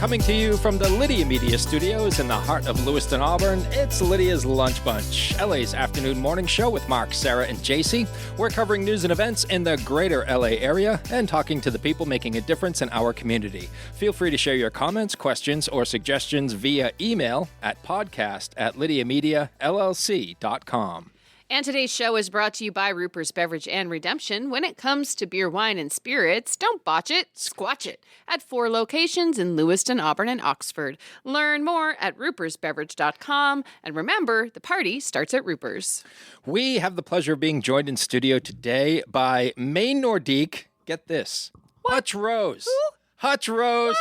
Coming to you from the Lydia Media Studios in the heart of Lewiston, Auburn, it's Lydia's Lunch Bunch, LA's afternoon morning show with Mark, Sarah, and JC. We're covering news and events in the greater LA area and talking to the people making a difference in our community. Feel free to share your comments, questions, or suggestions via email at podcast@lydiamediallc.com. And today's show is brought to you by Ruper's Beverage and Redemption. When it comes to beer, wine, and spirits, don't botch it, squatch it. At 4 locations in Lewiston, Auburn, and Oxford. Learn more at rupersbeverage.com. And remember, the party starts at Ruper's. We have the pleasure of being joined in studio today by Maine Nordiques. Get this. Hutch Rose. Who? Hutch Rose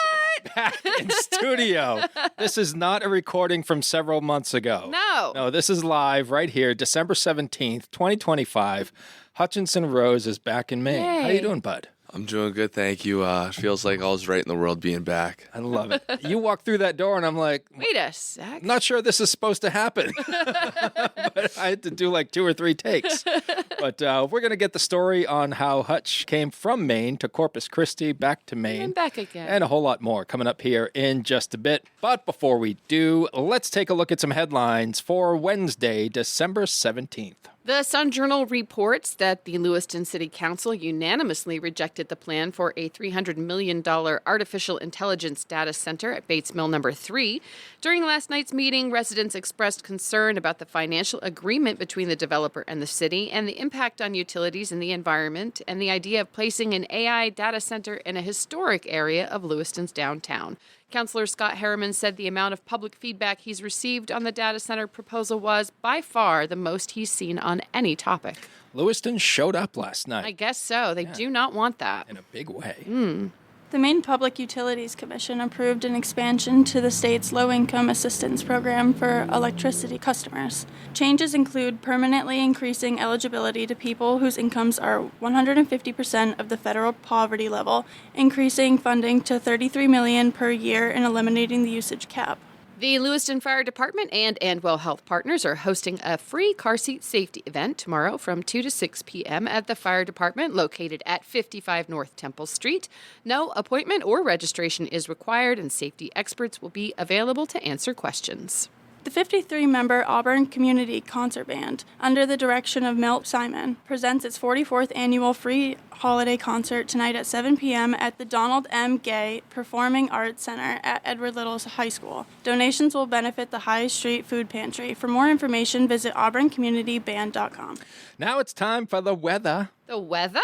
back in studio. This is not a recording from several months ago. No, this is live right here, December 17th, 2025. Hutchinson Rose is back in Maine. Yay. How you doing, bud? I'm doing good, thank you. It feels like I was right in the world being back. I love it. You walk through that door and I'm like, Wait a sec. I'm not sure this is supposed to happen. But I had to do like 2 or 3 takes. But we're going to get the story on how Hutch came from Maine to Corpus Christi, back to Maine. And back again. And a whole lot more coming up here in just a bit. But before we do, let's take a look at some headlines for Wednesday, December 17th. The Sun-Journal reports that the Lewiston City Council unanimously rejected the plan for a $300 million artificial intelligence data center at Bates Mill No. 3. During last night's meeting, residents expressed concern about the financial agreement between the developer and the city and the impact on utilities and the environment and the idea of placing an AI data center in a historic area of Lewiston's downtown. Councillor Scott Harriman said the amount of public feedback he's received on the data center proposal was, by far, the most he's seen on any topic. Lewiston showed up last night. I guess so. They do not want that. In a big way. The Maine Public Utilities Commission approved an expansion to the state's low-income assistance program for electricity customers. Changes include permanently increasing eligibility to people whose incomes are 150% of the federal poverty level, increasing funding to $33 million per year and eliminating the usage cap. The Lewiston Fire Department and Andwell Health Partners are hosting a free car seat safety event tomorrow from 2 to 6 p.m. at the Fire Department located at 55 North Temple Street. No appointment or registration is required, and safety experts will be available to answer questions. The 53-member Auburn Community Concert Band, under the direction of Milt Simon, presents its 44th annual free holiday concert tonight at 7 p.m. at the Donald M. Gay Performing Arts Center at Edward Little's High School. Donations will benefit the High Street Food Pantry. For more information, visit auburncommunityband.com. Now it's time for the weather. The weather?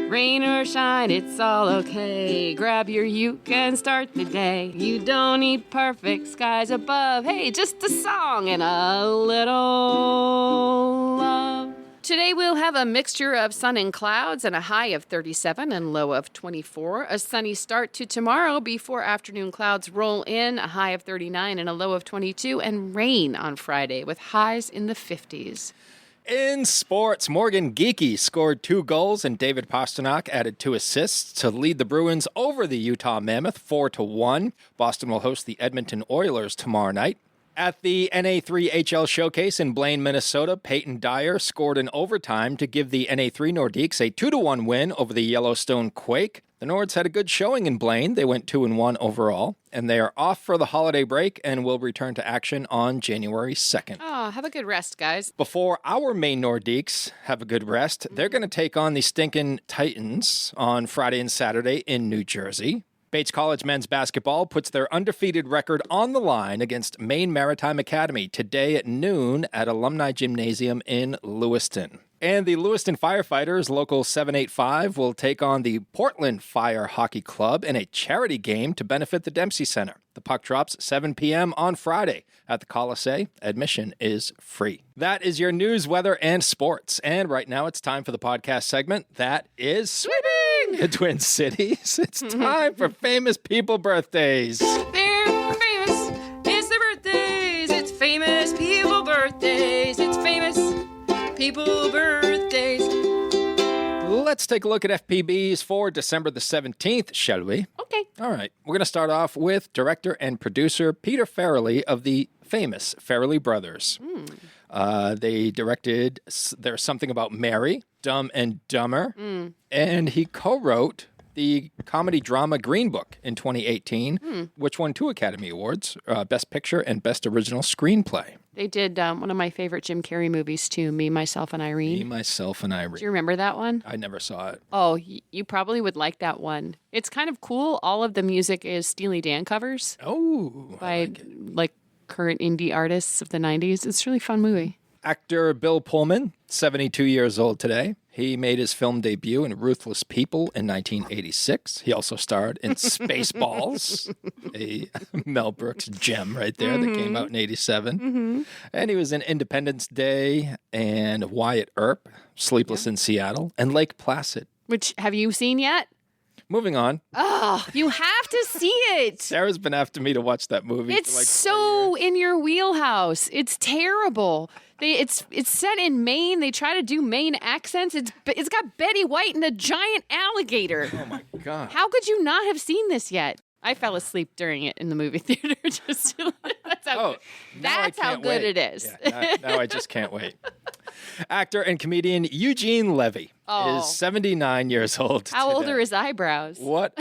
Rain or shine, it's all okay. Grab your uke and start the day. You don't need perfect skies above. Hey, just a song and a little love. Today we'll have a mixture of sun and clouds and a high of 37 and low of 24. A sunny start to tomorrow before afternoon clouds roll in, a high of 39 and a low of 22, and rain on Friday with highs in the 50s. In sports, Morgan Geekie scored 2 goals and David Pasternak added 2 assists to lead the Bruins over the Utah Mammoth 4-1. Boston will host the Edmonton Oilers tomorrow night. At the NA3HL Showcase in Blaine, Minnesota, Peyton Dyer scored in overtime to give the NA3 Nordiques a 2-1 win over the Yellowstone Quake. The Nords had a good showing in Blaine. They went 2-1 overall, and they are off for the holiday break and will return to action on January 2nd. Oh, have a good rest, guys. Before our Maine Nordiques have a good rest, they're going to take on the stinking Titans on Friday and Saturday in New Jersey. Bates College men's basketball puts their undefeated record on the line against Maine Maritime Academy today at noon at Alumni Gymnasium in Lewiston. And the Lewiston Firefighters, Local 785, will take on the Portland Fire Hockey Club in a charity game to benefit the Dempsey Center. The puck drops 7 p.m. on Friday at the Colisee. Admission is free. That is your news, weather, and sports. And right now it's time for the podcast segment that is Sweeping the Twin Cities. It's time for famous people birthdays. They're famous. It's their birthdays. It's famous people birthdays. It's famous people birthdays. Let's take a look at FPBs for December the 17th, shall we? Okay. All right. We're going to start off with director and producer Peter Farrelly of the famous Farrelly Brothers. They directed There's Something About Mary, Dumb and Dumber, and he co-wrote the comedy drama Green Book in 2018, which won 2 Academy Awards, Best Picture and Best Original Screenplay. They did one of my favorite Jim Carrey movies, too, Me, Myself, and Irene. Me, Myself, and Irene. Do you remember that one? I never saw it. Oh, you probably would like that one. It's kind of cool. All of the music is Steely Dan covers Oh, by current indie artists of the 90s. It's a really fun movie. Actor Bill Pullman, 72 years old today. He made his film debut in Ruthless People in 1986. He also starred in Spaceballs, a Mel Brooks gem right there that came out in 87. And he was in Independence Day and Wyatt Earp, Sleepless in Seattle, and Lake Placid. Which, have you seen yet? Moving on. Oh, you have to see it. Sarah's been after me to watch that movie. It's for like 4 so years. in your wheelhouse. It's terrible. It's set in Maine. They try to do Maine accents. It's got Betty White and a giant alligator. Oh my God. How could you not have seen this yet? I fell asleep during it in the movie theater. That's how good it is. Yeah, now I just can't wait. Actor and comedian Eugene Levy is 79 years old How old today. are his eyebrows? What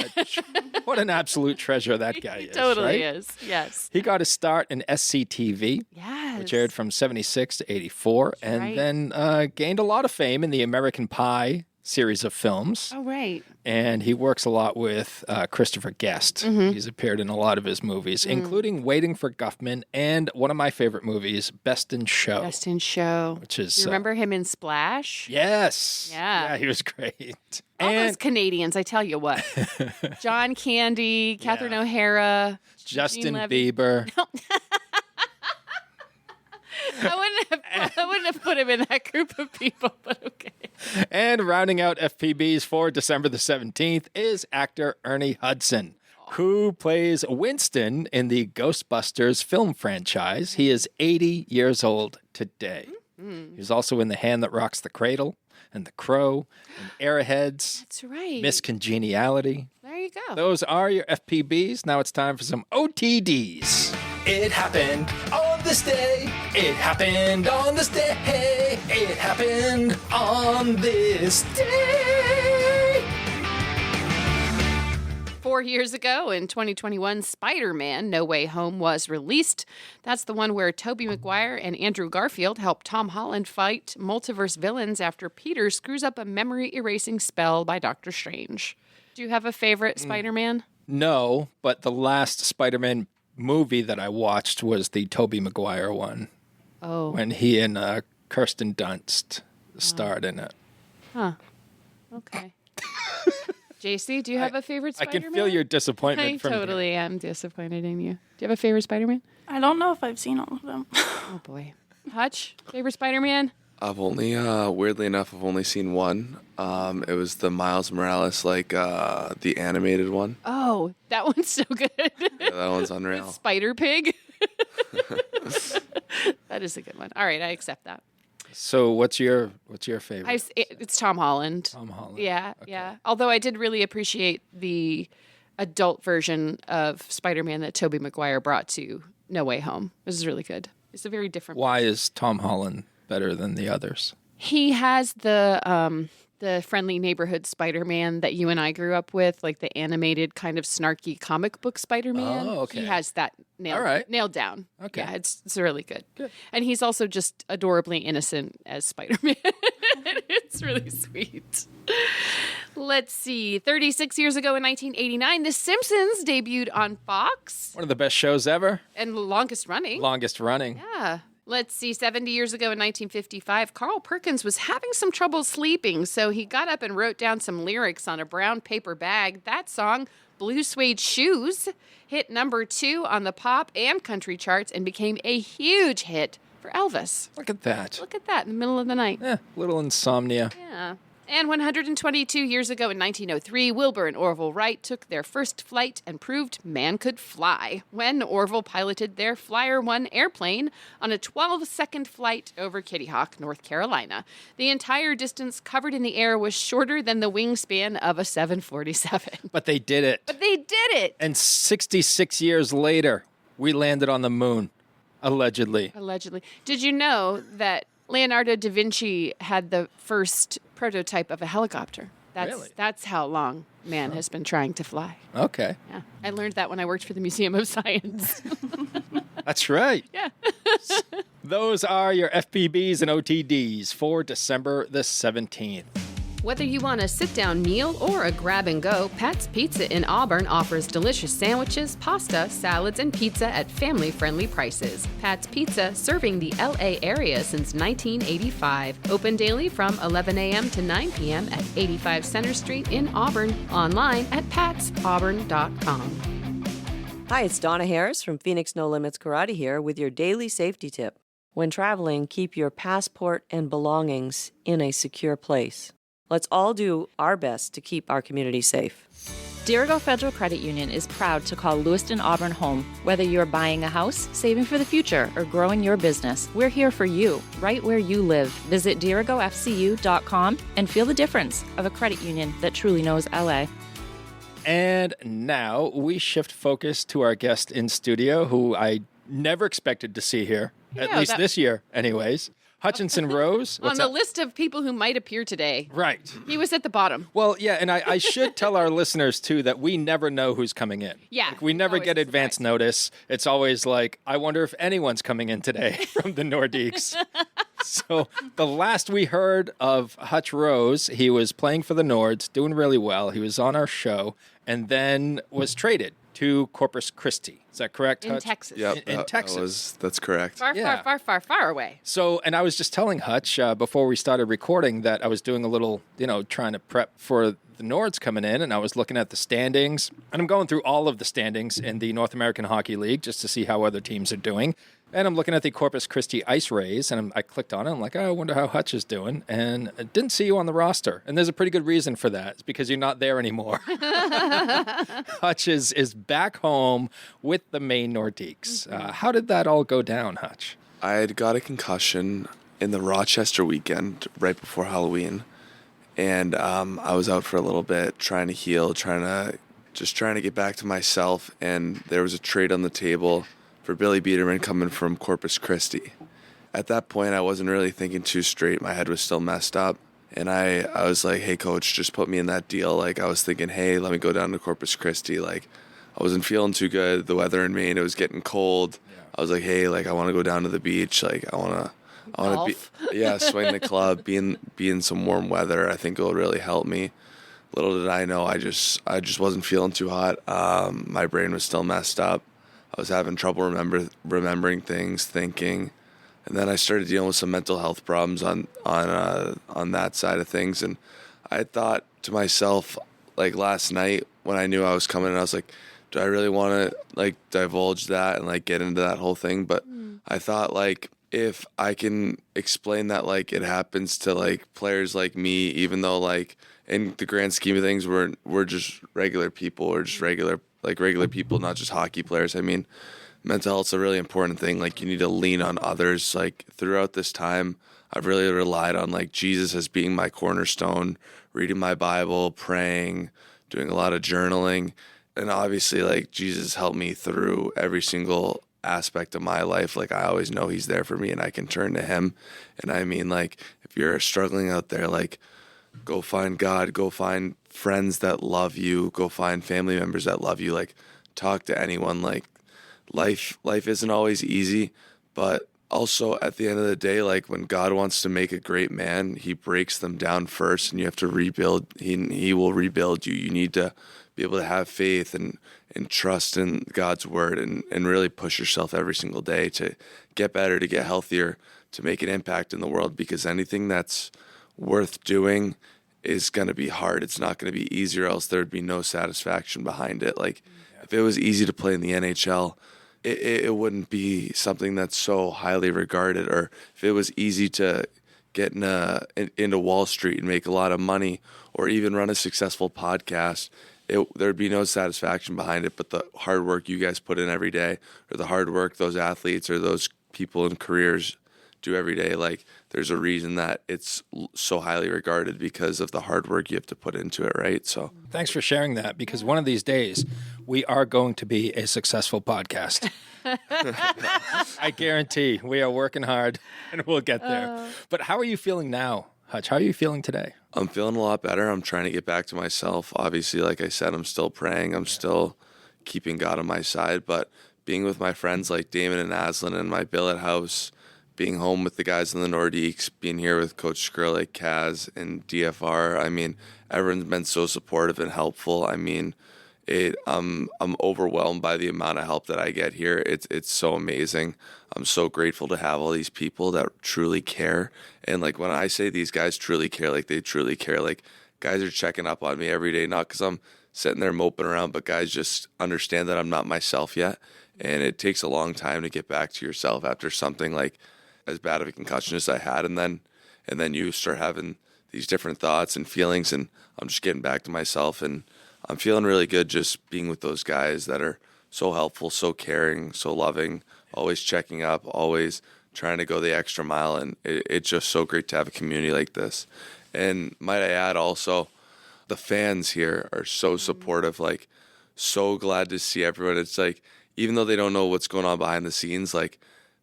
an absolute treasure that guy is. Totally right? is. Yes. He got his start in SCTV, Yes. which aired from 76 to 84, and right. then gained a lot of fame in the American Pie series of films. Oh, right. And he works a lot with Christopher Guest. He's appeared in a lot of his movies, including Waiting for Guffman and one of my favorite movies, Best in Show. Best in Show. Which is... You remember him in Splash? Yes. Yeah. Yeah, he was great. All those And Canadians, I tell you what. John Candy, Catherine O'Hara, Justin Eugene Levy. Bieber. I wouldn't have put him in that group of people, but okay. And rounding out FPBs for December the 17th is actor Ernie Hudson, who plays Winston in the Ghostbusters film franchise. He is 80 years old today. He's also in The Hand That Rocks the Cradle and The Crow and Airheads, That's right. Miss Congeniality. There you go. Those are your FPBs. Now it's time for some OTDs. It happened on this day. It happened on this day. It happened on this day. 4 years ago, in 2021, Spider-Man No Way Home was released. That's the one where Tobey Maguire and Andrew Garfield help Tom Holland fight multiverse villains after Peter screws up a memory-erasing spell by Doctor Strange. Do you have a favorite Spider-Man? No, but the last Spider-Man movie that I watched was the Tobey Maguire one, Oh. when he and Kirsten Dunst starred in it. Okay. JC, do you have a favorite I Spider-Man? can feel your disappointment I from here. totally am disappointed in you. Do you have a favorite Spider-Man? I don't know if I've seen all of them. Oh, boy. Hutch, favorite Spider-Man? I've only, weirdly enough, I've only seen one. It was the Miles Morales, the animated one. Oh, that one's so good. Yeah, that one's unreal. Spider Pig. That is a good one. All right, I accept that. So what's your favorite? It's Tom Holland. Tom Holland. Yeah, yeah. Although I did really appreciate the adult version of Spider-Man that Tobey Maguire brought to No Way Home. This is really good. It's a very different. Why is Tom Holland better than the others? He has the friendly neighborhood Spider-Man that you and I grew up with, like the animated kind of snarky comic book Spider-Man. Oh, okay. He has that nailed down. Okay. Yeah, it's really good. And he's also just adorably innocent as Spider-Man. It's really sweet. Let's see. 36 years ago in 1989, The Simpsons debuted on Fox. One of the best shows ever. And the longest running. Longest running. Yeah. Let's see, 70 years ago in 1955, Carl Perkins was having some trouble sleeping, so he got up and wrote down some lyrics on a brown paper bag. That song, Blue Suede Shoes, hit number 2 on the pop and country charts and became a huge hit for Elvis. Look at that. Look at that in the middle of the night. Yeah, little insomnia. Yeah. And 122 years ago in 1903, Wilbur and Orville Wright took their first flight and proved man could fly when Orville piloted their Flyer 1 airplane on a 12-second flight over Kitty Hawk, North Carolina. The entire distance covered in the air was shorter than the wingspan of a 747. But they did it. But they did it! And 66 years later, we landed on the moon, allegedly. Allegedly. Did you know that Leonardo da Vinci had the first prototype of a helicopter? Really? That's how long man has been trying to fly. Okay. Yeah. I learned that when I worked for the Museum of Science. That's right. Yeah. Those are your FPBs and OTDs for December the 17th. Whether you want a sit-down meal or a grab-and-go, Pat's Pizza in Auburn offers delicious sandwiches, pasta, salads, and pizza at family-friendly prices. Pat's Pizza, serving the L.A. area since 1985. Open daily from 11 a.m. to 9 p.m. at 85 Center Street in Auburn. Online at patsauburn.com. Hi, it's Donna Harris from Phoenix No Limits Karate here with your daily safety tip. When traveling, keep your passport and belongings in a secure place. Let's all do our best to keep our community safe. Dirigo Federal Credit Union is proud to call Lewiston Auburn home. Whether you're buying a house, saving for the future, or growing your business, we're here for you, right where you live. Visit dirigofcu.com and feel the difference of a credit union that truly knows LA. And now we shift focus to our guest in studio, who I never expected to see here, at least this year anyways. Hutchinson Rose. On the list of people who might appear today. Right. He was at the bottom. Well, yeah, and I should tell our listeners, too, that we never know who's coming in. Yeah. Like, we never get advance notice. It's always like, I wonder if anyone's coming in today from the Nordiques. So the last we heard of Hutch Rose, he was playing for the Nords, doing really well. He was on our show, and then was traded to Corpus Christi. Is that correct, In Hutch? Texas. Yep, In Texas. That's correct. Far away. So, and I was just telling Hutch before we started recording that I was doing a little, trying to prep for the Nords coming in, and I was looking at the standings, and I'm going through all of the standings in the North American Hockey League just to see how other teams are doing. And I'm looking at the Corpus Christi Ice Rays, and I clicked on it. I'm like, I wonder how Hutch is doing. And I didn't see you on the roster. And there's a pretty good reason for that. It's because you're not there anymore. Hutch is back home with the Maine Nordiques. How did that all go down, Hutch? I had got a concussion in the Rochester weekend right before Halloween. And I was out for a little bit trying to heal, trying to get back to myself. And there was a trade on the table for Billy Biederman coming from Corpus Christi. At that point, I wasn't really thinking too straight. My head was still messed up. And I was like, hey, coach, just put me in that deal. Like, I was thinking, hey, let me go down to Corpus Christi. Like, I wasn't feeling too good. The weather in Maine, it was getting cold. Yeah. I was like, hey, like, I want to go down to the beach. Like, I want to swing the club, be in some warm weather. I think it'll really help me. Little did I know, I just wasn't feeling too hot. My brain was still messed up. I was having trouble remembering things, thinking, and then I started dealing with some mental health problems on that side of things. And I thought to myself, like last night when I knew I was coming, and I was like, do I really want to like divulge that and like get into that whole thing? But I thought like if I can explain that like it happens to like players like me, even though like in the grand scheme of things we're just regular people, or just regular people, not just hockey players. I mean, mental health's a really important thing. Like, you need to lean on others. Like, throughout this time, I've really relied on, like, Jesus as being my cornerstone, reading my Bible, praying, doing a lot of journaling. And obviously, like, Jesus helped me through every single aspect of my life. Like, I always know he's there for me and I can turn to him. And I mean, like, if you're struggling out there, like, go find God, go find friends that love you, go find family members that love you, like talk to anyone. Like life isn't always easy, but also at the end of the day, like when God wants to make a great man, he breaks them down first and you have to rebuild. He will rebuild you. You need to be able to have faith and trust in God's word and really push yourself every single day to get better, to get healthier, to make an impact in the world, because anything that's worth doing is going to be hard. It's not going to be easy, or else there would be no satisfaction behind it. Like if it was easy to play in the NHL, it wouldn't be something that's so highly regarded. Or if it was easy to get into Wall Street and make a lot of money, or even run a successful podcast, there'd be no satisfaction behind it. But the hard work you guys put in every day, or the hard work those athletes or those people in careers do every day, like there's a reason that it's so highly regarded, because of the hard work you have to put into it, right? So thanks for sharing that, because one of these days we are going to be a successful podcast. I guarantee we are working hard and we'll get there. But how are you feeling now, Hutch, how are you feeling today? I'm feeling a lot better. I'm trying to get back to myself. Obviously, like I said, I'm still praying. I'm still keeping God on my side. But being with my friends like Damon and Aslan and my billet house, being home with the guys in the Nordiques, being here with Coach Skrlik, Kaz, and DFR, I mean, everyone's been so supportive and helpful. I mean, I'm overwhelmed by the amount of help that I get here. It's so amazing. I'm so grateful to have all these people that truly care. And like when I say these guys truly care, like they truly care. Like guys are checking up on me every day, not because I'm sitting there moping around, but guys just understand that I'm not myself yet. And it takes a long time to get back to yourself after something like as bad of a concussion as I had, and then you start having these different thoughts and feelings, and I'm just getting back to myself, and I'm feeling really good just being with those guys that are so helpful, so caring, so loving, always checking up, always trying to go the extra mile, and it's just so great to have a community like this. And might I add also, the fans here are so supportive, like so glad to see everyone. It's like, even though they don't know what's going on behind the scenes, like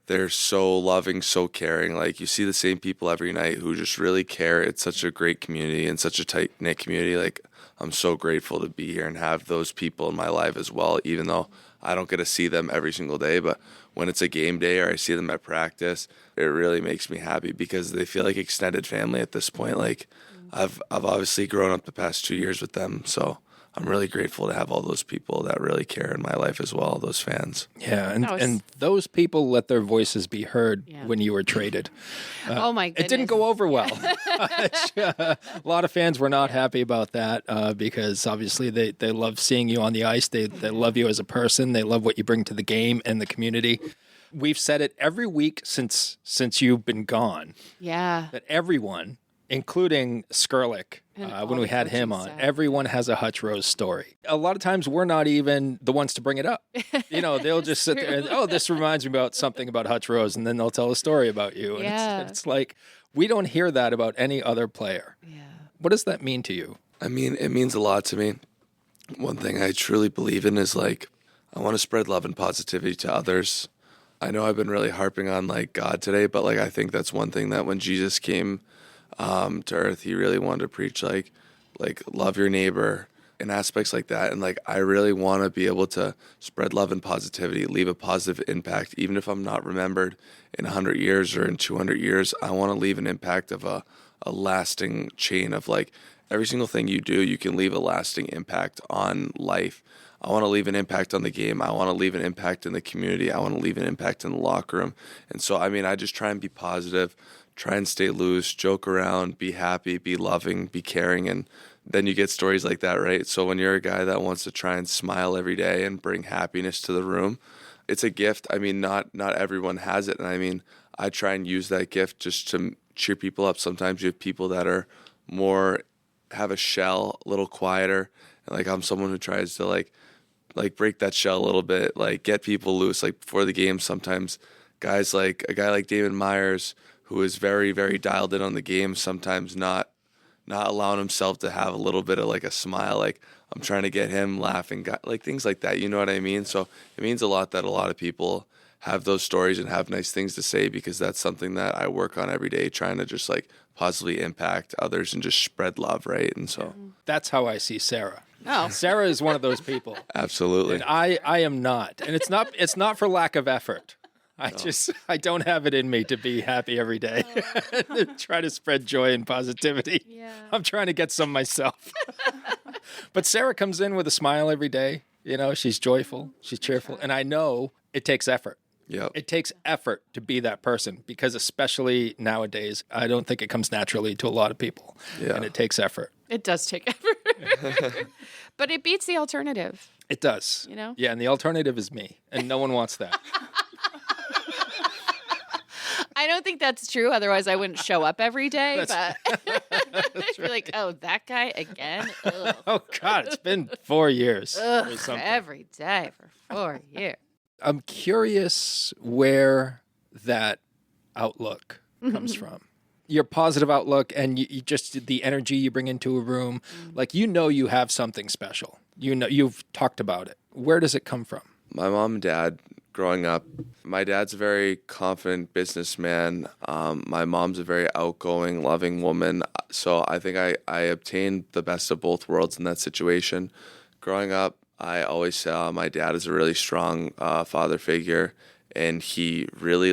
they're so loving, so caring. Like you see the same people every night who just really care. It's such a great community and such a tight-knit community. Like I'm so grateful to be here and have those people in my life as well, even though I don't get to see them every single day. But when it's a game day or I see them at practice, it really makes me happy because they feel like extended family at this point. Like I've obviously grown up the past 2 years with them, so I'm really grateful to have all those people that really care in my life as well, those fans. Yeah, and those people let their voices be heard when you were traded. Oh, my goodness. It didn't go over well. A lot of fans were not happy about that because obviously they love seeing you on the ice. They love you as a person. They love what you bring to the game and the community. We've said it every week since you've been gone. Yeah. That everyone, including Skrlik, when we had him on, everyone has a Hutch Rose story. A lot of times we're not even the ones to bring it up. You know, they'll just sit there and, oh, this reminds me about something about Hutch Rose, and then they'll tell a story about you. And it's like, we don't hear that about any other player. Yeah. What does that mean to you? I mean, it means a lot to me. One thing I truly believe in is like, I want to spread love and positivity to others. I know I've been really harping on like God today, but like I think that's one thing that when Jesus came to earth, he really wanted to preach like love your neighbor and aspects like that. And like I really want to be able to spread love and positivity, leave a positive impact, even if I'm not remembered in 100 years or in 200 years. I want to leave an impact of a lasting chain of like every single thing you do, you can leave a lasting impact on life. I want to leave an impact on the game. I want to leave an impact in the community. I want to leave an impact in the locker room. And so, I mean, I just try and be positive, try and stay loose, joke around, be happy, be loving, be caring. And then you get stories like that, right? So when you're a guy that wants to try and smile every day and bring happiness to the room, it's a gift. I mean, not everyone has it. And I mean, I try and use that gift just to cheer people up. Sometimes you have people that are more, have a shell, a little quieter. And like I'm someone who tries to like break that shell a little bit, like get people loose. Like before the game, sometimes guys like a guy like David Myers, who is very, very dialed in on the game, sometimes not allowing himself to have a little bit of like a smile. Like I'm trying to get him laughing, like things like that. You know what I mean? So it means a lot that a lot of people have those stories and have nice things to say, because that's something that I work on every day, trying to just like positively impact others and just spread love, right? And so that's how I see Sarah. Oh. Sarah is one of those people. Absolutely. And I am not. And it's not for lack of effort. I don't have it in me to be happy every day. Try to spread joy and positivity. Yeah. I'm trying to get some myself. But Sarah comes in with a smile every day. You know, she's joyful, she's cheerful. And I know it takes effort. Yep. It takes effort to be that person, because especially nowadays, I don't think it comes naturally to a lot of people. Yeah. And it takes effort. It does take effort. But it beats the alternative. It does. You know? Yeah, and the alternative is me, and no one wants that. I don't think that's true. Otherwise, I wouldn't show up every day. But I'd be like, oh, that guy again? Ugh. Oh, God, it's been 4 years. Ugh, every day for 4 years. I'm curious where that outlook comes from. Your positive outlook and you just the energy you bring into a room. Like, you have something special. You've talked about it. Where does it come from? My mom and dad growing up. My dad's a very confident businessman. My mom's a very outgoing, loving woman. So I think I obtained the best of both worlds in that situation. Growing up, I always saw my dad as a really strong father figure, and he really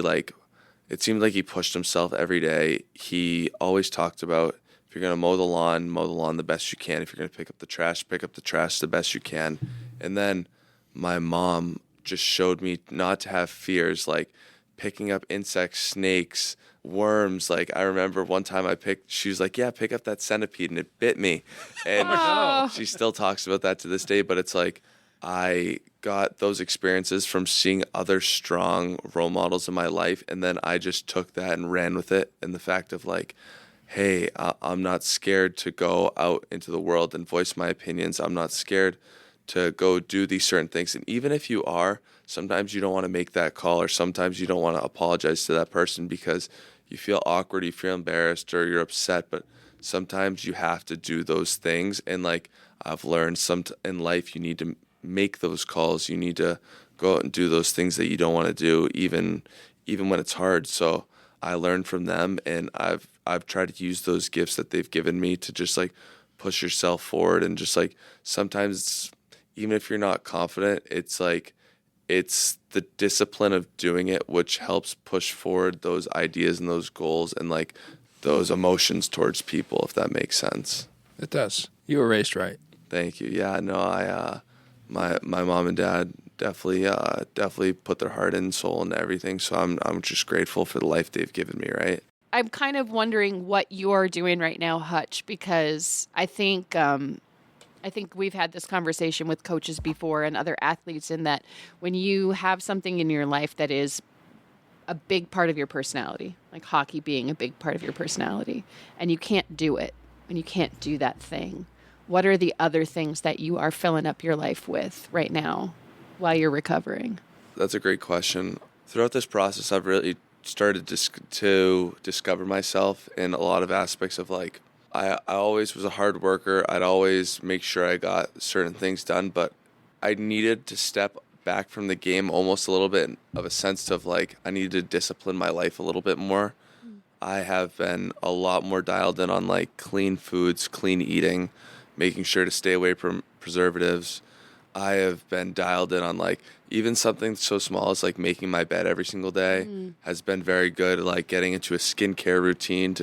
it seemed like he pushed himself every day. He always talked about, if you're going to mow the lawn the best you can. If you're going to pick up the trash the best you can. And then my mom just showed me not to have fears, like picking up insects, snakes, worms. Like I remember one time she was like, yeah, pick up that centipede, and it bit me. And she still talks about that to this day, but it's like I got those experiences from seeing other strong role models in my life, and then I just took that and ran with it. And the fact of like, hey, I'm not scared to go out into the world and voice my opinions. I'm not scared to go do these certain things. And even if you are, sometimes you don't want to make that call, or sometimes you don't want to apologize to that person because you feel awkward, you feel embarrassed, or you're upset. But sometimes you have to do those things. And like I've learned in life, you need to make those calls. You need to go out and do those things that you don't want to do, even when it's hard. So I learned from them, and I've tried to use those gifts that they've given me to just like push yourself forward. And just like sometimes, even if you're not confident, it's like it's the discipline of doing it which helps push forward those ideas and those goals and like those emotions towards people, if that makes sense. It does. You were raised right. Thank you. Yeah, no, my mom and dad definitely put their heart and soul into everything. So I'm just grateful for the life they've given me, right? I'm kind of wondering what you're doing right now, Hutch, because I think we've had this conversation with coaches before and other athletes, in that when you have something in your life that is a big part of your personality, like hockey being a big part of your personality, and you can't do it, and you can't do that thing, what are the other things that you are filling up your life with right now while you're recovering? That's a great question. Throughout this process, I've really started to discover myself in a lot of aspects of like, I always was a hard worker. I'd always make sure I got certain things done, but I needed to step back from the game almost a little bit of a sense of like, I needed to discipline my life a little bit more. I have been a lot more dialed in on like clean foods, clean eating, making sure to stay away from preservatives. I have been dialed in on like even something so small as like making my bed every single day has been very good. Like getting into a skincare routine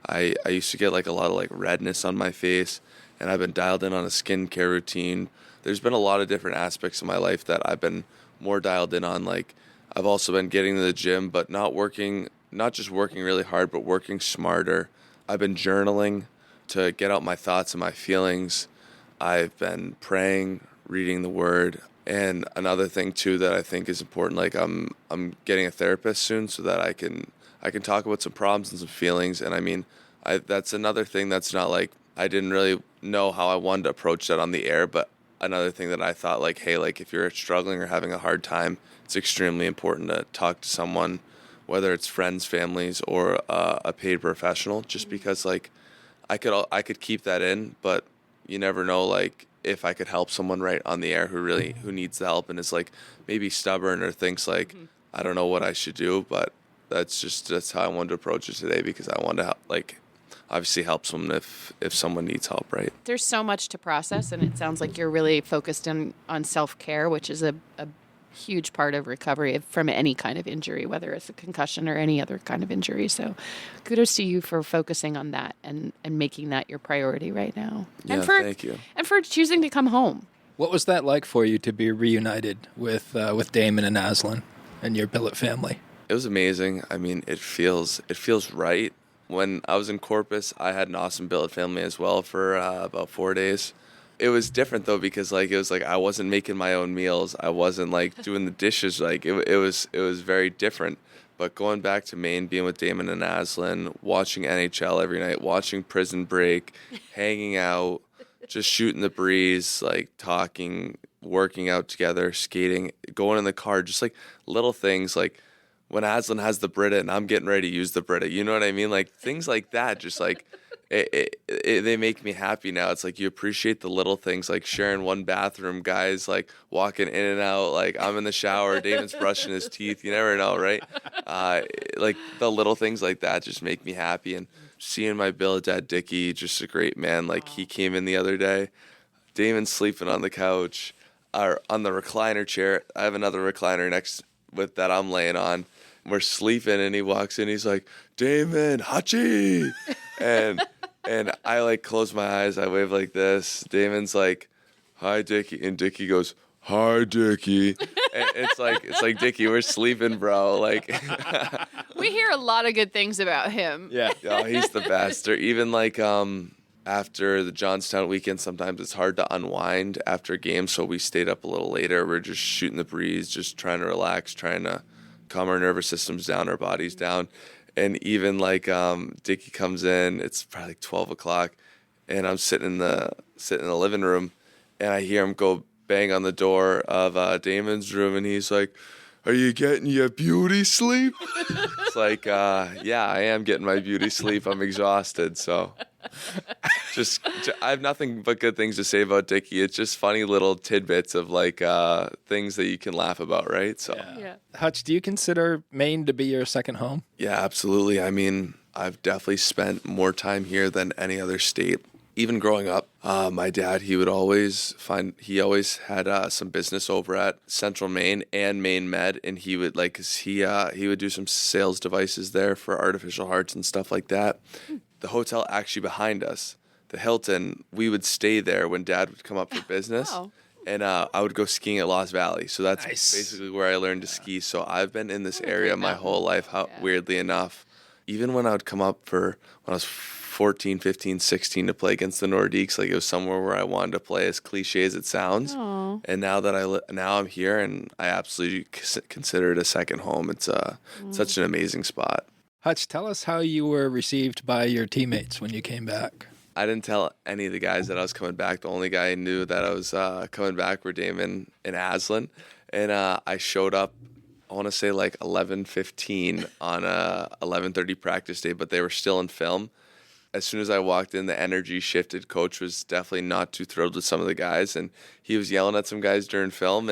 I used to get like a lot of like redness on my face, and I've been dialed in on a skincare routine. There's been a lot of different aspects of my life that I've been more dialed in on. Like I've also been getting to the gym, but not just working really hard, but working smarter. I've been journaling to get out my thoughts and my feelings. I've been praying, reading the word. And another thing too that I think is important, like I'm getting a therapist soon so that I can talk about some problems and some feelings. And I mean, that's another thing that's not like, I didn't really know how I wanted to approach that on the air, but another thing that I thought like, hey, like if you're struggling or having a hard time, it's extremely important to talk to someone, whether it's friends, families, or a paid professional, just because like I could keep that in, but you never know, like if I could help someone right on the air who needs the help and is like maybe stubborn or thinks like, I don't know what I should do, but that's how I wanted to approach it today, because I wanted to help, like obviously help someone if someone needs help, right? There's so much to process, and it sounds like you're really focused on self-care, which is a huge part of recovery from any kind of injury, whether it's a concussion or any other kind of injury. So kudos to you for focusing on that and making that your priority right now. Yeah, thank you. And for choosing to come home. What was that like for you to be reunited with Damon and Aslan and your billet family? It was amazing. I mean, it feels right. When I was in Corpus, I had an awesome billet family as well for about 4 days. It was different though, because like it was like I wasn't making my own meals. I wasn't like doing the dishes. Like it was very different. But going back to Maine, being with Damon and Aslan, watching NHL every night, watching Prison Break, hanging out, just shooting the breeze, like talking, working out together, skating, going in the car, just like little things like when Aslan has the Brita and I'm getting ready to use the Brita, you know what I mean? Like things like that, just like they make me happy now. It's like you appreciate the little things, like sharing one bathroom, guys like walking in and out. Like I'm in the shower, David's brushing his teeth. You never know, right? Like the little things like that just make me happy. And seeing my billet dad Dickie, just a great man. Like he came in the other day. Damon's sleeping on the couch or on the recliner chair. I have another recliner next with that I'm laying on. We're sleeping and he walks in. He's like, Damon, Hutchie. And I like close my eyes. I wave like this. Damon's like, hi, Dickie. And Dickie goes, hi, Dickie. And it's like, Dickie, we're sleeping, bro. Like, We hear a lot of good things about him. Yeah. oh, he's the best. Or even like, after the Johnstown weekend, sometimes it's hard to unwind after games. So we stayed up a little later. We're just shooting the breeze, just trying to relax, trying to calm our nervous systems down, our bodies down. And even like Dickie comes in, it's probably like 12 o'clock, and I'm sitting in the living room, and I hear him go bang on the door of Damon's room, and he's like, are you getting your beauty sleep? It's like, yeah, I am getting my beauty sleep. I'm exhausted, so I have nothing but good things to say about Dickie. It's just funny little tidbits of like things that you can laugh about, right? So, Yeah. Hutch, do you consider Maine to be your second home? yeah, absolutely. I mean, I've definitely spent more time here than any other state. Even growing up, my dad, he always had some business over at Central Maine and Maine Med, and he would he would do some sales devices there for artificial hearts and stuff like that. The hotel actually behind us, the Hilton, we would stay there when Dad would come up for business. Wow. And I would go skiing at Lost Valley. So that's Nice. basically where I learned to ski. So I've been in this area my whole life, weirdly enough. Even when I would come up when I was 14, 15, 16 to play against the Nordiques, like it was somewhere where I wanted to play, as cliche as it sounds. Aw. And now that now I'm here, and I absolutely consider it a second home. It's such an amazing spot. Hutch, tell us how you were received by your teammates when you came back. I didn't tell any of the guys that I was coming back. The only guy I knew that I was coming back were Damon and Aslan. And I showed up, I want to say like 11:15 on a 11:30 practice day, but they were still in film. As soon as I walked in, the energy shifted. Coach was definitely not too thrilled with some of the guys, and he was yelling at some guys during film.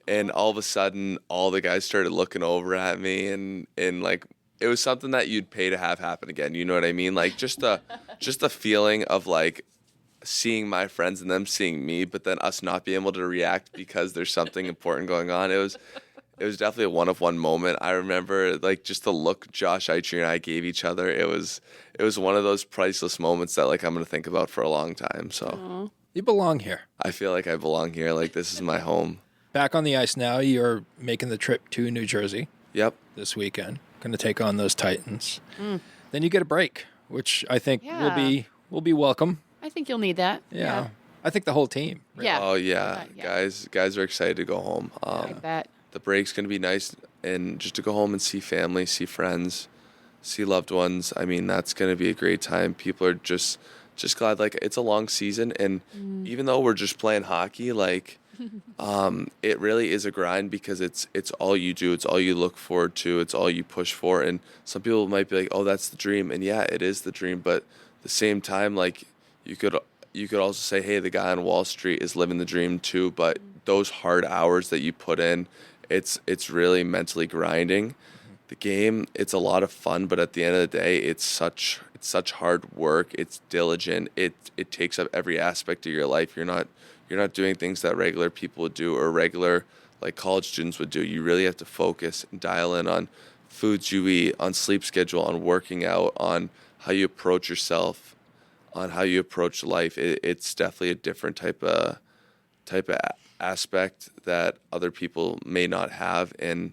And all of a sudden, all the guys started looking over at me, and like, it was something that you'd pay to have happen again. You know what I mean? Like just the feeling of like seeing my friends and them seeing me, but then us not being able to react because there's something important going on. It was definitely a one-of-one moment. I remember like just the look Josh Eitcher and I gave each other. It was one of those priceless moments that like I'm gonna think about for a long time. So You belong here. I feel like I belong here. Like this is my home. Back on the ice now, you're making the trip to New Jersey Yep. this weekend. Going to take on those Titans. Then you get a break, which I think Yeah. will be welcome. I think you'll need that. Yeah. I think the whole team. really. Yeah. Oh yeah, Yeah. guys are excited to go home. I bet. The break's going to be nice, and just to go home and see family, see friends, see loved ones. I mean, that's going to be a great time. People are just glad. Like, it's a long season, and even though we're just playing hockey, like, it really is a grind because it's all you do. It's all you look forward to. It's all you push for. And some people might be like, oh, that's the dream. And yeah, it is the dream. But at the same time, like, you could also say, hey, the guy on Wall Street is living the dream too. But those hard hours that you put in, it's really mentally grinding. The game, it's a lot of fun, but at the end of the day, it's such hard work. It's diligent. It takes up every aspect of your life. You're not doing things that regular people would do or regular like college students would do. You really have to focus and dial in on foods you eat, on sleep schedule, on working out, on how you approach yourself, on how you approach life. It's definitely a different type of aspect that other people may not have, and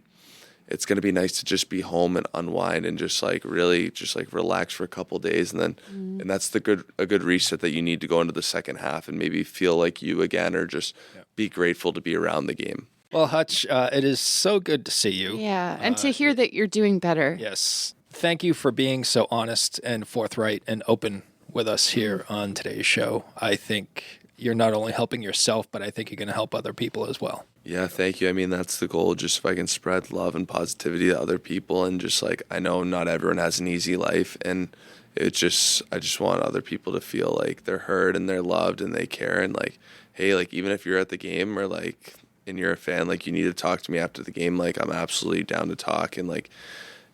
it's going to be nice to just be home and unwind and just like really just like relax for a couple of days, and then and that's a good reset that you need to go into the second half and maybe feel like you again, or just be grateful to be around the game. Well, Hutch, it is so good to see you. Yeah. And to hear that you're doing better. Yes. Thank you for being so honest and forthright and open with us here on today's show. I think you're not only helping yourself, but I think you're going to help other people as well. Yeah, thank you. I mean, that's the goal, just if I can spread love and positivity to other people, and just like, I know not everyone has an easy life, and I just want other people to feel like they're heard and they're loved and they care. And like, hey, like even if you're at the game or like, and you're a fan, like you need to talk to me after the game. Like I'm absolutely down to talk and like,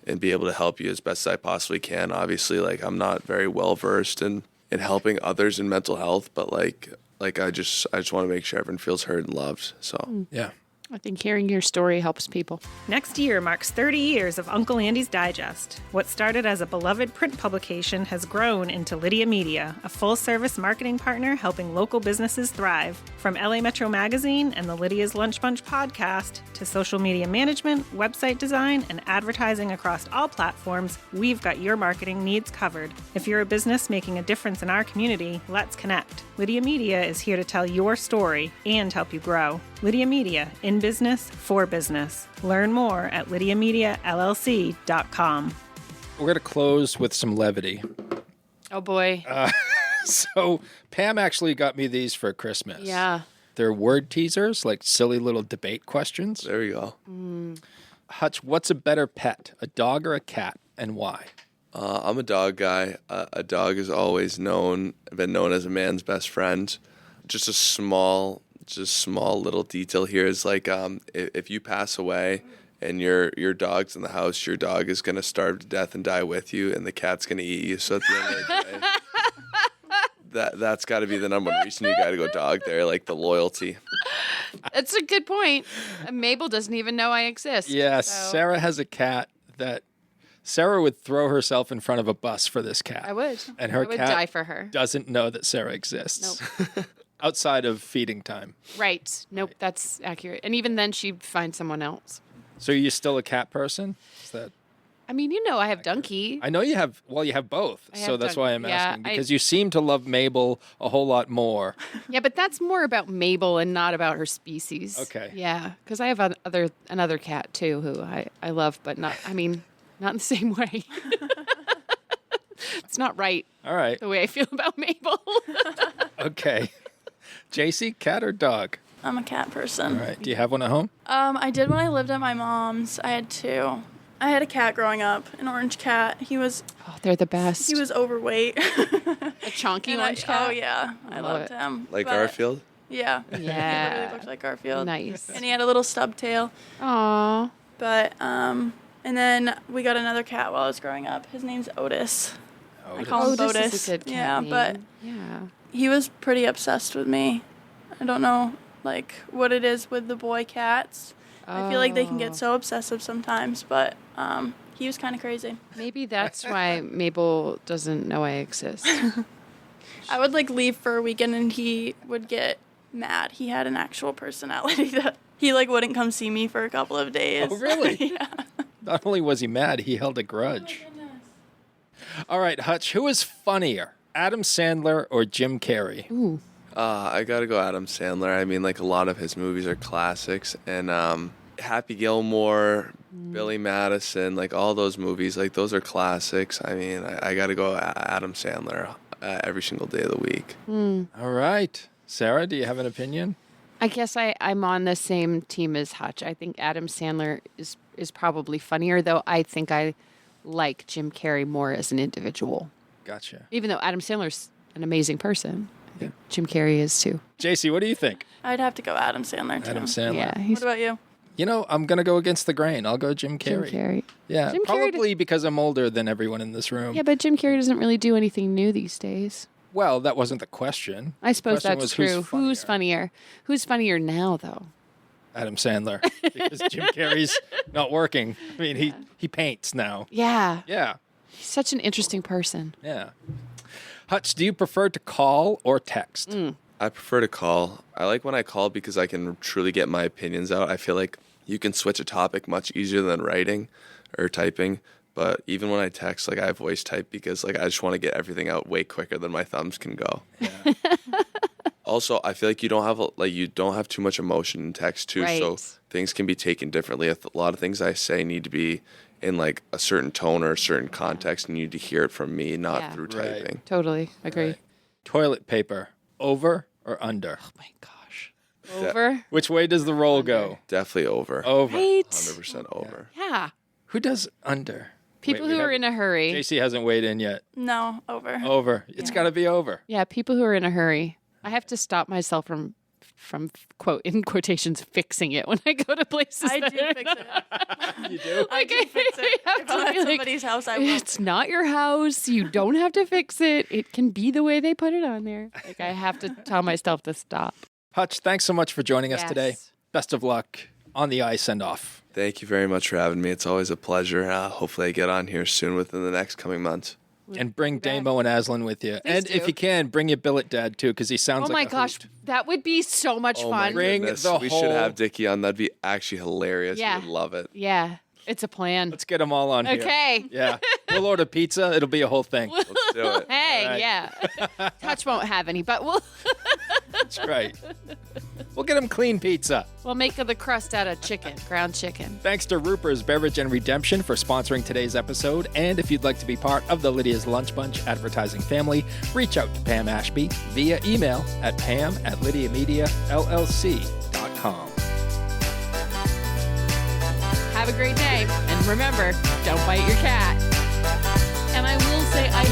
and be able to help you as best as I possibly can. Obviously, like I'm not very well versed in helping others in mental health, but like I just want to make sure everyone feels heard and loved. So Yeah. I think hearing your story helps people. Next year marks 30 years of Uncle Andy's Digest. What started as a beloved print publication has grown into Lydia Media, a full-service marketing partner helping local businesses thrive. From LA Metro Magazine and the Lydia's Lunch Bunch podcast to social media management, website design, and advertising across all platforms, we've got your marketing needs covered. If you're a business making a difference in our community, let's connect. Lydia Media is here to tell your story and help you grow. Lydia Media, in business, for business. Learn more at lydiamediallc.com. We're going to close with some levity. Oh, boy. So Pam actually got me these for Christmas. Yeah. They're word teasers, like silly little debate questions. there we go. Hutch, what's a better pet, a dog or a cat, and why? I'm a dog guy. A dog has always been known as a man's best friend. Just a small little detail here is like if you pass away and your dog's in the house, your dog is going to starve to death and die with you, and the cat's going to eat you. So at the end of the day, that's got to be the number one reason you got to go dog there, like the loyalty. That's a good point. Mabel doesn't even know I exist. Yeah, so Sarah has a cat that Sarah would throw herself in front of a bus for this cat. I would. And her I would cat die for her. doesn't know that Sarah exists. Nope. Outside of feeding time. Right. Nope, that's accurate. And even then, she'd find someone else. So are you still a cat person? Is that? I mean, you know I have Donkey. I know you have. Well, you have both. I So have that's done- why I'm yeah, asking, because you seem to love Mabel a whole lot more. Yeah, but that's more about Mabel and not about her species. Okay. Yeah, because I have another cat too who I love, but not in the same way. It's not right All right. the way I feel about Mabel. Okay. JC, cat or dog? I'm a cat person. All right. Do you have one at home? I did when I lived at my mom's. I had two. I had a cat growing up, an orange cat. He was Oh, they're the best. overweight. a chunky And orange cat. Oh yeah, I love loved it. him. Like But- Garfield? Yeah. Yeah. He really looked like Garfield. Nice. And he had a little stub tail. Aw. But and then we got another cat while I was growing up. His name's Otis. I call him Otis Botus. is a good cat Yeah, name. but Yeah. he was pretty obsessed with me. I don't know like what it is with the boy cats. I feel like they can Oh. get so obsessive sometimes, but he was kind of crazy. Maybe that's why Mabel doesn't know I exist. I would like leave for a weekend and he would get mad. He had an actual personality that he like wouldn't come see me for a couple of days. Oh, really? Yeah. Not only was he mad, he held a grudge. All right, Hutch, who is funnier, Adam Sandler or Jim Carrey? Ooh. I gotta go Adam Sandler. I mean, like a lot of his movies are classics, and Happy Gilmore, Billy Madison, like all those movies, like those are classics. I mean, I gotta go Adam Sandler every single day of the week. All right. Sarah, do you have an opinion? I guess I'm on the same team as Hutch. I think Adam Sandler is probably funnier, though I think I like Jim Carrey more as an individual. Gotcha. Even though Adam Sandler's an amazing person. I think Jim Carrey is too. JC, what do you think? I'd have to go Adam Sandler too. Adam Sandler. Yeah, What he's about you? You know, I'm going to go against the grain. I'll go Jim Jim Carrey. Carrey. Yeah, Jim Carrey probably because I'm older than everyone in this room. Yeah, but Jim Carrey doesn't really do anything new these days. Well, that wasn't the question. I suppose Question that's was, true. Who's funnier? Who's funnier now, though? Adam Sandler. Because Jim Carrey's not working. I mean, he paints now. Yeah. Yeah, He's such an interesting person. yeah. Hutch, do you prefer to call or text? I prefer to call. I like when I call because I can truly get my opinions out. I feel like you can switch a topic much easier than writing or typing. But even when I text, like I voice type because like I just want to get everything out way quicker than my thumbs can go. Yeah. Also, I feel like you don't have too much emotion in text too, so Right. things can be taken differently. A lot of things I say need to be in like a certain tone or a certain context, and you need to hear it from me, not Yeah. through Right. typing. Totally. Agree. Right. Toilet paper, over or under? Oh, my gosh. Over? Which way does the roll go? Definitely over. Over. Right. 100% over. Yeah. Who does under? People Wait, who are in a hurry. JC hasn't weighed in yet. No, over. Over. It's got to be over. Yeah, people who are in a hurry. I have to stop myself from quote in quotations fixing it when I go to places. I that do are fix it. You do? I do fix it. have If to I'm at be like, somebody's house, I will. It's not your house. You don't have to fix it. It can be the way they put it on there. Like I have to tell myself to stop. Hutch, thanks so much for joining us Yes. today. Best of luck on the ice and off. Thank you very much for having me. It's always a pleasure. Hopefully I get on here soon within the next coming months. And bring Damo and Aslan with you. Please And do. if you can, bring your billet dad too, because he sounds Oh like my a gosh, hoot. that would be so much Oh my fun. Bring goodness. the We whole- should have Dickie on. That'd be actually hilarious. Yeah. You would love it. Yeah, it's a plan. Let's get them all on here. Okay. Yeah. We'll order pizza. It'll be a whole thing. Let's do it. Hey, All right. yeah. Hutch won't have any, but That's right. We'll get him clean pizza. we'll make the crust out of chicken, ground chicken. Thanks to Ruper's Beverage and Redemption for sponsoring today's episode. And if you'd like to be part of the Lydia's Lunch Bunch advertising family, reach out to Pam Ashby via email at pam@lydiamediallc.com. Have a great day. And remember, don't bite your cat. And I will say, I